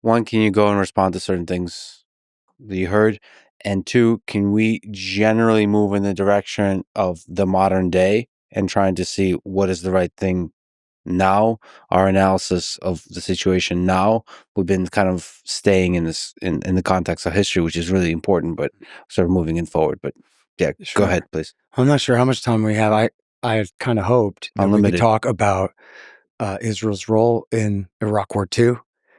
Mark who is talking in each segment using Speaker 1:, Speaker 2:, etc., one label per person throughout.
Speaker 1: one, can you go and respond to certain things that you heard? And two, can we generally move in the direction of the modern day and trying to see what is the right thing now? Our analysis of the situation now, we've been kind of staying in this in the context of history, which is really important, but sort of moving in forward. But yeah,
Speaker 2: Sure.
Speaker 1: Go ahead, please.
Speaker 2: I'm not sure how much time we have. I had kind of hoped that we could
Speaker 1: Unlimited.
Speaker 2: talk about Israel's role in Iraq War II,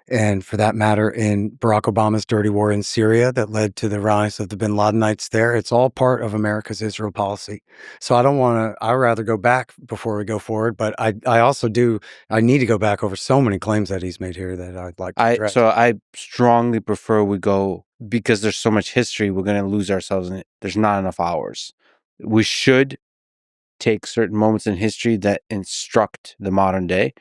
Speaker 2: and for that matter, in Barack Obama's dirty war in Syria that led to the rise of the bin Ladenites there. It's all part of America's Israel policy. So I don't want to, I'd rather go back before we go forward, but I also do, I need to go back over so many claims that he's made here that I'd like to address.
Speaker 1: So I strongly prefer we go, because there's so much history, we're going to lose ourselves in it. There's not enough hours. We should take certain moments in history that instruct the modern day,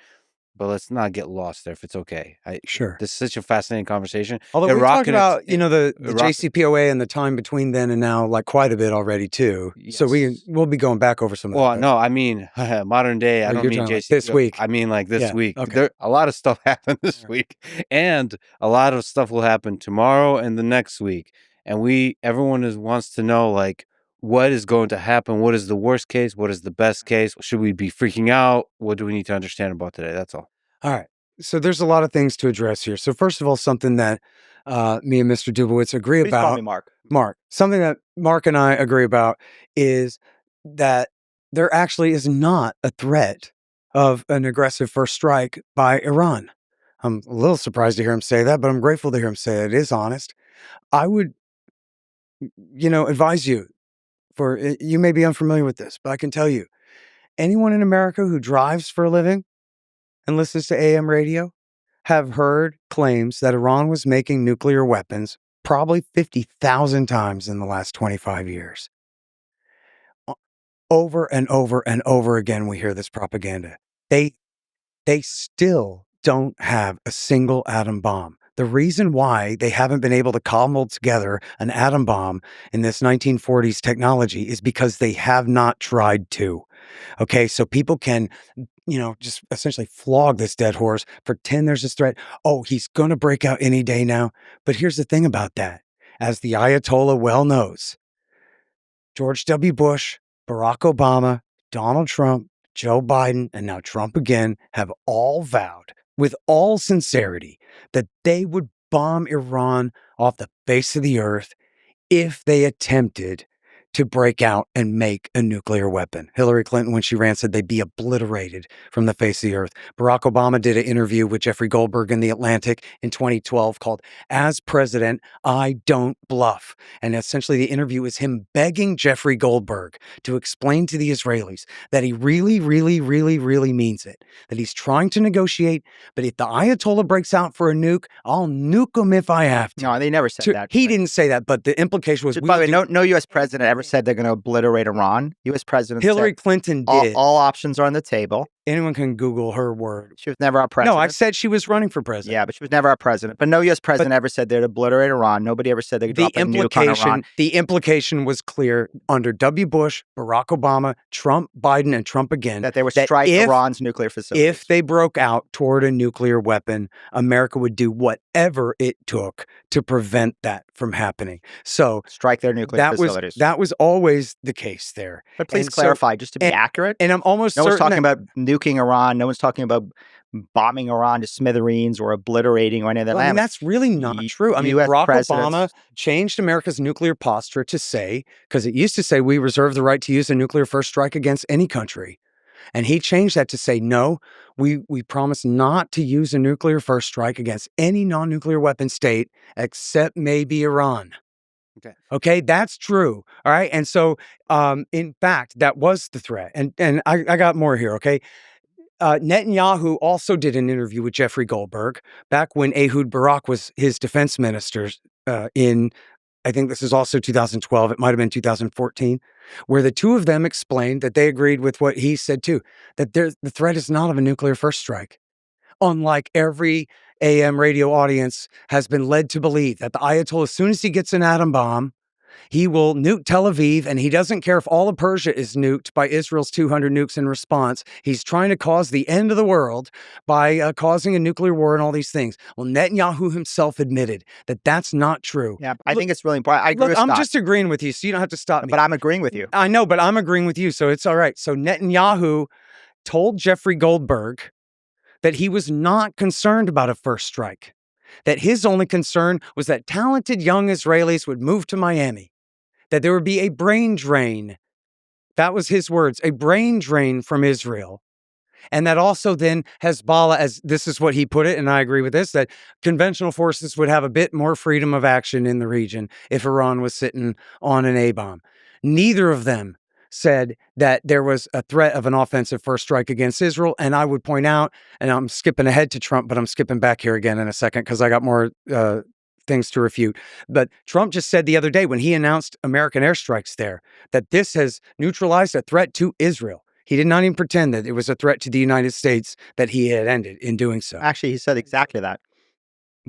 Speaker 1: but let's not get lost there if it's okay.
Speaker 2: Sure.
Speaker 1: This is such a fascinating conversation.
Speaker 2: Although we talked about, the
Speaker 1: Iraq-
Speaker 2: JCPOA and the time between then and now, like quite a bit already too.
Speaker 1: Yes.
Speaker 2: So we'll be going back over some of that.
Speaker 1: Well, no, I mean, modern day, I don't mean
Speaker 2: talking like
Speaker 1: JCPOA.
Speaker 2: this week.
Speaker 1: I mean like this
Speaker 2: Yeah,
Speaker 1: week.
Speaker 2: okay.
Speaker 1: A lot of stuff happened this week, and a lot of stuff will happen tomorrow and the next week. And everyone wants to know, like, what is going to happen? What is the worst case? What is the best case? Should we be freaking out? What do we need to understand about today? That's all.
Speaker 2: All right. So there's a lot of things to address here. So first of all, something that me and Mr. Dubowitz agree
Speaker 3: Please
Speaker 2: about.
Speaker 3: call me Mark.
Speaker 2: Mark. Something that Mark and I agree about is that there actually is not a threat of an aggressive first strike by Iran. I'm a little surprised to hear him say that, but I'm grateful to hear him say it is honest. I would, advise you, you may be unfamiliar with this, but I can tell you, anyone in America who drives for a living and listens to AM radio have heard claims that Iran was making nuclear weapons probably 50,000 times in the last 25 years. Over and over and over again, we hear this propaganda. They still don't have a single atom bomb. The reason why they haven't been able to cobble together an atom bomb in this 1940s technology is because they have not tried to. Okay, so people can, just essentially flog this dead horse, pretend there's this threat. Oh, he's going to break out any day now. But here's the thing about that. As the Ayatollah well knows, George W. Bush, Barack Obama, Donald Trump, Joe Biden, and now Trump again have all vowed with all sincerity that they would bomb Iran off the face of the earth if they attempted to break out and make a nuclear weapon. Hillary Clinton, when she ran, said they'd be obliterated from the face of the earth. Barack Obama did an interview with Jeffrey Goldberg in The Atlantic in 2012 called "As President, I Don't Bluff." And essentially the interview is him begging Jeffrey Goldberg to explain to the Israelis that he really, really, really, really means it, that he's trying to negotiate, but if the Ayatollah breaks out for a nuke, I'll nuke him if I have to.
Speaker 3: No, they never said that.
Speaker 2: He didn't say that, but the implication was...
Speaker 3: By the way, no U.S. president ever said they're going to obliterate Iran. U.S. president
Speaker 2: Hillary
Speaker 3: said
Speaker 2: Clinton did.
Speaker 3: All options are on the table.
Speaker 2: Anyone can Google her word.
Speaker 3: She was never our president.
Speaker 2: No, I said she was running for president.
Speaker 3: Yeah, but she was never our president. But no U.S. president ever said they'd obliterate Iran. Nobody ever said they'd drop a nuke on Iran.
Speaker 2: The implication was clear under W. Bush, Barack Obama, Trump, Biden, and Trump again.
Speaker 3: That they would strike Iran's nuclear facilities.
Speaker 2: If they broke out toward a nuclear weapon, America would do whatever it took to prevent that from happening. So
Speaker 3: strike their nuclear facilities.
Speaker 2: That was always the case there.
Speaker 3: But please clarify, just to be accurate.
Speaker 2: And I'm almost certain
Speaker 3: no one's talking about nuking Iran. No one's talking about bombing Iran to smithereens or obliterating or any of that.
Speaker 2: I mean, that's really not true. I mean, Barack Obama changed America's nuclear posture to say, because it used to say we reserve the right to use a nuclear first strike against any country. And he changed that to say, no, we promise not to use a nuclear first strike against any non-nuclear weapon state except maybe Iran. Okay, that's true. All right. And so, in fact, that was the threat. And I got more here. Okay. Netanyahu also did an interview with Jeffrey Goldberg back when Ehud Barak was his defense minister in, I think this is also 2012. It might have been 2014, where the two of them explained that they agreed with what he said too, that the threat is not of a nuclear first strike. Unlike every AM radio audience has been led to believe that the Ayatollah, as soon as he gets an atom bomb, He will nuke Tel Aviv, and he doesn't care if all of Persia is nuked by Israel's 200 nukes in response. He's trying to cause the end of the world by causing a nuclear war and all these things. Well, Netanyahu himself admitted that that's not true.
Speaker 3: Yeah, I think it's really important. I agree with
Speaker 2: I'm
Speaker 3: Scott,
Speaker 2: just agreeing with you, so you don't have to stop me.
Speaker 3: but I'm agreeing with you.
Speaker 2: I know, but I'm agreeing with you, so it's all right. So Netanyahu told Jeffrey Goldberg that he was not concerned about a first strike, that his only concern was that talented young Israelis would move to Miami, that there would be a brain drain. That was his words, a brain drain from Israel. And that also then Hezbollah, as this is what he put it, and I agree with this, that conventional forces would have a bit more freedom of action in the region if Iran was sitting on an A-bomb. Neither of them said that there was a threat of an offensive first strike against Israel. And I would point out, and I'm skipping ahead to Trump, but I'm skipping back here again in a second because I got more things to refute. But Trump just said the other day when he announced American airstrikes there, that this has neutralized a threat to Israel. He did not even pretend that it was a threat to the United States that he had ended in doing so.
Speaker 3: Actually, he said exactly that.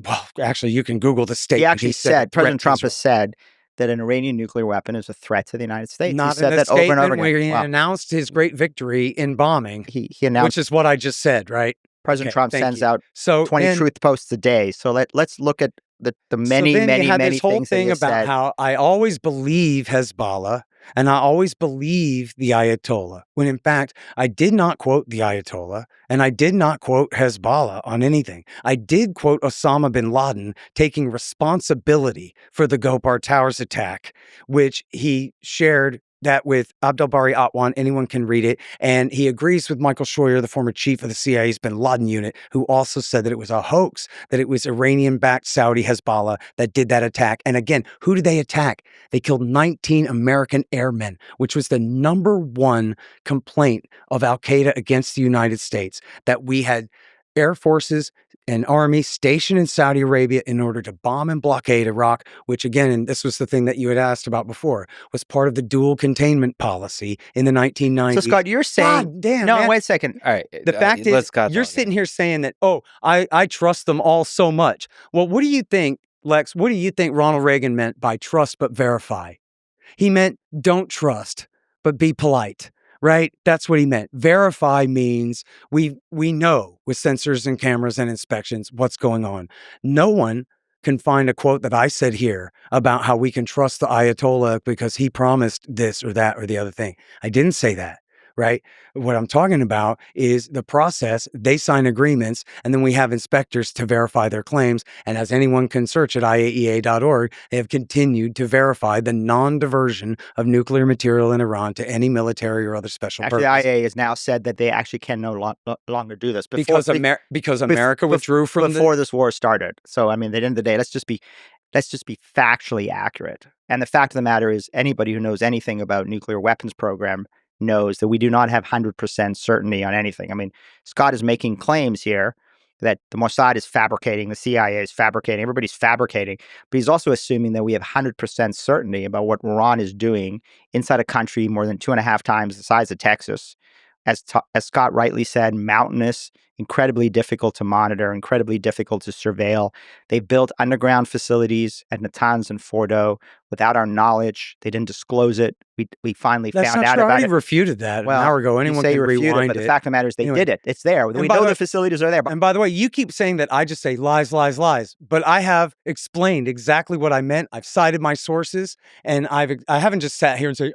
Speaker 2: Well, actually, you can Google the statement.
Speaker 3: He actually said, President Trump
Speaker 2: Israel.
Speaker 3: has said that an Iranian nuclear weapon is a threat to the United States.
Speaker 2: Not
Speaker 3: he said
Speaker 2: in a
Speaker 3: that over and over
Speaker 2: statement where
Speaker 3: again.
Speaker 2: he announced his great victory in bombing,
Speaker 3: He announced,
Speaker 2: which is what I just said, right?
Speaker 3: President
Speaker 2: Okay,
Speaker 3: Trump
Speaker 2: thank
Speaker 3: sends
Speaker 2: you.
Speaker 3: out
Speaker 2: So
Speaker 3: 20 truth posts a day. So let's look at the many,
Speaker 2: so then
Speaker 3: many,
Speaker 2: you had
Speaker 3: many
Speaker 2: this whole
Speaker 3: things that
Speaker 2: thing
Speaker 3: he
Speaker 2: about
Speaker 3: said.
Speaker 2: how I always believe Hezbollah and I always believe the Ayatollah, when in fact I did not quote the Ayatollah and I did not quote Hezbollah on anything. I did quote Osama bin Laden taking responsibility for the Gopar Towers attack, which he shared that with Abdel Bari Atwan. Anyone can read it. And he agrees with Michael Scheuer, the former chief of the CIA's bin Laden unit, who also said that it was a hoax, that it was Iranian-backed Saudi Hezbollah that did that attack. And again, who did they attack? They killed 19 American airmen, which was the number one complaint of al-Qaeda against the United States, that we had air forces and army stationed in Saudi Arabia in order to bomb and blockade Iraq, which again, and this was the thing that you had asked about before, was part of the dual containment policy in the 1990s.
Speaker 3: So Scott, you're saying,
Speaker 2: God damn,
Speaker 3: no,
Speaker 2: man.
Speaker 3: wait a second.
Speaker 1: All right.
Speaker 2: The fact is, you're sitting here saying that, oh, I trust them all so much. Well, what do you think, Lex, what do you think Ronald Reagan meant by trust but verify? He meant don't trust, but be polite, right? That's what he meant. Verify means we know with sensors and cameras and inspections what's going on. No one can find a quote that I said here about how we can trust the Ayatollah because he promised this or that or the other thing. I didn't say that. Right? What I'm talking about is the process. They sign agreements, and then we have inspectors to verify their claims. And as anyone can search at IAEA.org, they have continued to verify the non-diversion of nuclear material in Iran to any military or other special
Speaker 3: Actually,
Speaker 2: purpose.
Speaker 3: the IAEA has now said that they actually can no longer do this.
Speaker 2: Because America withdrew from
Speaker 3: before this war started. So, I mean, at the end of the day, let's just be factually accurate. And the fact of the matter is, anybody who knows anything about nuclear weapons program knows that we do not have 100% certainty on anything. I mean, Scott is making claims here that the Mossad is fabricating, the CIA is fabricating, everybody's fabricating, but he's also assuming that we have 100% certainty about what Iran is doing inside a country more than 2.5 times the size of Texas. As Scott rightly said, mountainous, incredibly difficult to monitor, incredibly difficult to surveil. They've built underground facilities at Natanz and Fordo without our knowledge. They didn't disclose it. We finally found out about it.
Speaker 2: I already refuted that an hour ago. Anyone can rewind
Speaker 3: it. But the fact of the matter is they did it. It's there. We know the facilities are there.
Speaker 2: And by the way, you keep saying that I just say lies, lies, lies. But I have explained exactly what I meant. I've cited my sources, and I haven't just sat here and say,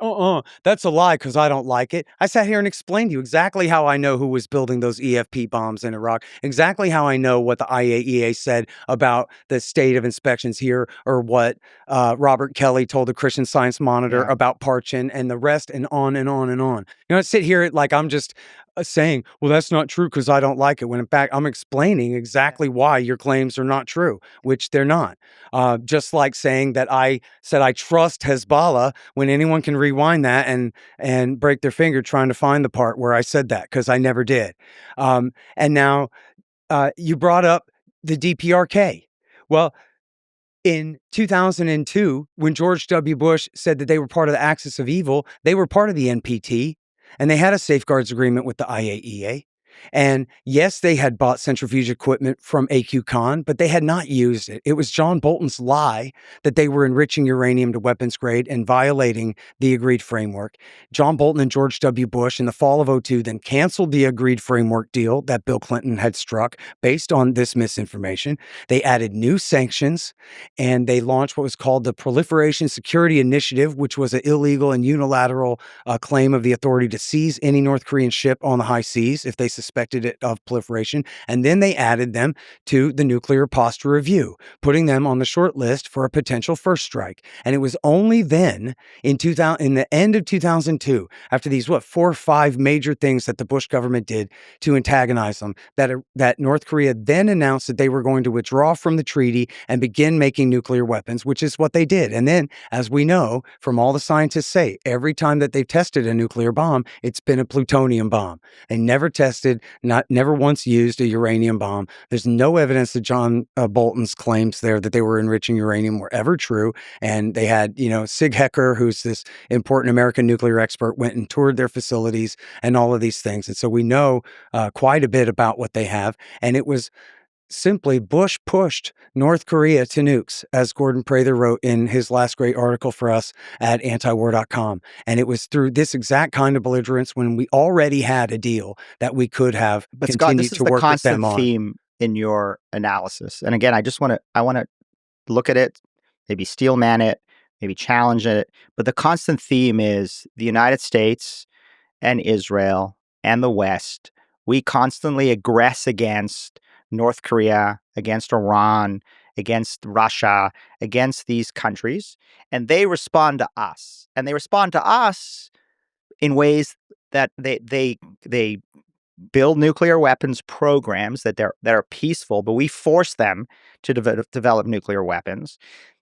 Speaker 2: that's a lie because I don't like it. I sat here and explained to you exactly how I know who was building those EFP bombs in Iraq, exactly how I know what the IAEA said about the state of inspections here, or what Robert Kelly told the Christian Science Monitor about Parchin and the rest, and on and on and on. You know, I sit here like I'm just saying, well, that's not true because I don't like it, when in fact I'm explaining exactly why your claims are not true, which they're not. Just like saying that I said I trust Hezbollah, when anyone can rewind that and break their finger trying to find the part where I said that, because I never did. And now you brought up the DPRK. Well, in 2002, when George W. Bush said that they were part of the axis of evil, they were part of the NPT, and they had a safeguards agreement with the IAEA. And yes, they had bought centrifuge equipment from A.Q. Khan, but they had not used it. It was John Bolton's lie that they were enriching uranium to weapons grade and violating the agreed framework. John Bolton and George W. Bush in the fall of 2002 then canceled the agreed framework deal that Bill Clinton had struck based on this misinformation. They added new sanctions, and they launched what was called the Proliferation Security Initiative, which was an illegal and unilateral claim of the authority to seize any North Korean ship on the high seas if they suspected it of proliferation. And then they added them to the Nuclear Posture Review, putting them on the short list for a potential first strike. And it was only then in the end of 2002, after these 4 or 5 major things that the Bush government did to antagonize them, that North Korea then announced that they were going to withdraw from the treaty and begin making nuclear weapons, which is what they did. And then, as we know from all the scientists say, every time that they've tested a nuclear bomb, it's been a plutonium bomb. They never never once used a uranium bomb. There's no evidence that John Bolton's claims there that they were enriching uranium were ever true. And they had, Sig Hecker, who's this important American nuclear expert, went and toured their facilities and all of these things. And so we know quite a bit about what they have. And it was simply Bush pushed North Korea to nukes, as Gordon Prather wrote in his last great article for us at antiwar.com. And it was through this exact kind of belligerence, when we already had a deal, that we could have continued to work with them on.
Speaker 3: But Scott, this is the constant theme in your analysis. And again, I want to look at it, maybe steelman it, maybe challenge it. But the constant theme is the United States and Israel and the West. We constantly aggress against North Korea, against Iran, against Russia, against these countries, and they respond to us. And they respond to us in ways that they build nuclear weapons programs that are peaceful, but we force them to develop nuclear weapons.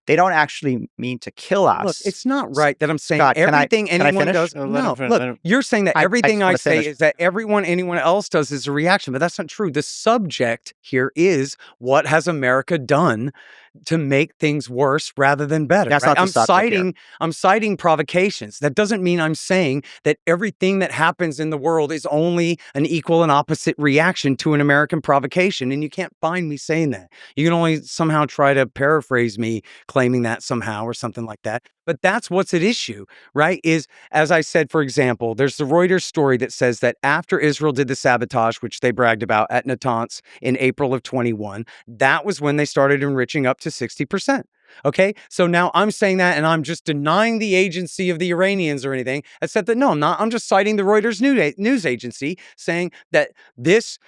Speaker 3: They don't actually mean to kill us.
Speaker 2: Look, it's not right that I'm saying
Speaker 3: Scott,
Speaker 2: everything
Speaker 3: can I
Speaker 2: anyone
Speaker 3: finish?
Speaker 2: does. No, look, you're saying that everything I say is that anyone else does is a reaction, but that's not true. The subject here is what has America done to make things worse rather than better.
Speaker 3: That's
Speaker 2: right?
Speaker 3: not the subject here.
Speaker 2: I'm citing provocations. That doesn't mean I'm saying that everything that happens in the world is only an equal and opposite reaction to an American provocation, and you can't find me saying that. You can only somehow try to paraphrase me claiming that somehow or something like that. But that's what's at issue, right? Is, as I said, for example, there's the Reuters story that says that after Israel did the sabotage, which they bragged about at Natanz in April of 21, that was when they started enriching up to 60%. Okay, so now I'm saying that, and I'm just denying the agency of the Iranians or anything, except that no, I'm not. I'm just citing the Reuters news agency saying that this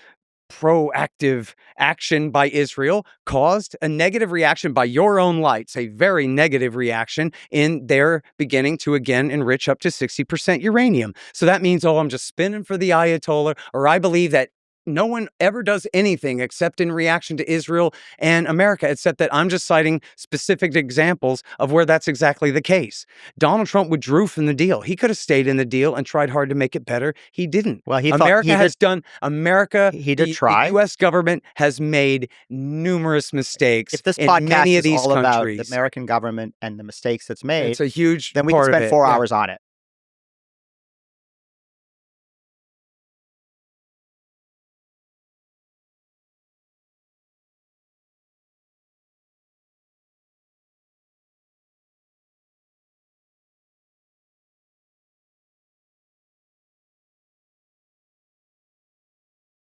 Speaker 2: proactive action by Israel caused a negative reaction by your own lights, a very negative reaction in their beginning to again enrich up to 60% uranium. So that means, I'm just spinning for the Ayatollah, or I believe that no one ever does anything except in reaction to Israel and America, except that I'm just citing specific examples of where that's exactly the case. Donald Trump withdrew from the deal. He could have stayed in the deal and tried hard to make it better. He didn't.
Speaker 3: Well, he did try.
Speaker 2: The U.S. government has made numerous mistakes.
Speaker 3: If this
Speaker 2: in
Speaker 3: podcast
Speaker 2: many of
Speaker 3: is
Speaker 2: these
Speaker 3: all
Speaker 2: countries.
Speaker 3: about the American government and the mistakes it's made,
Speaker 2: it's a huge
Speaker 3: then we can spend 4 hours on it.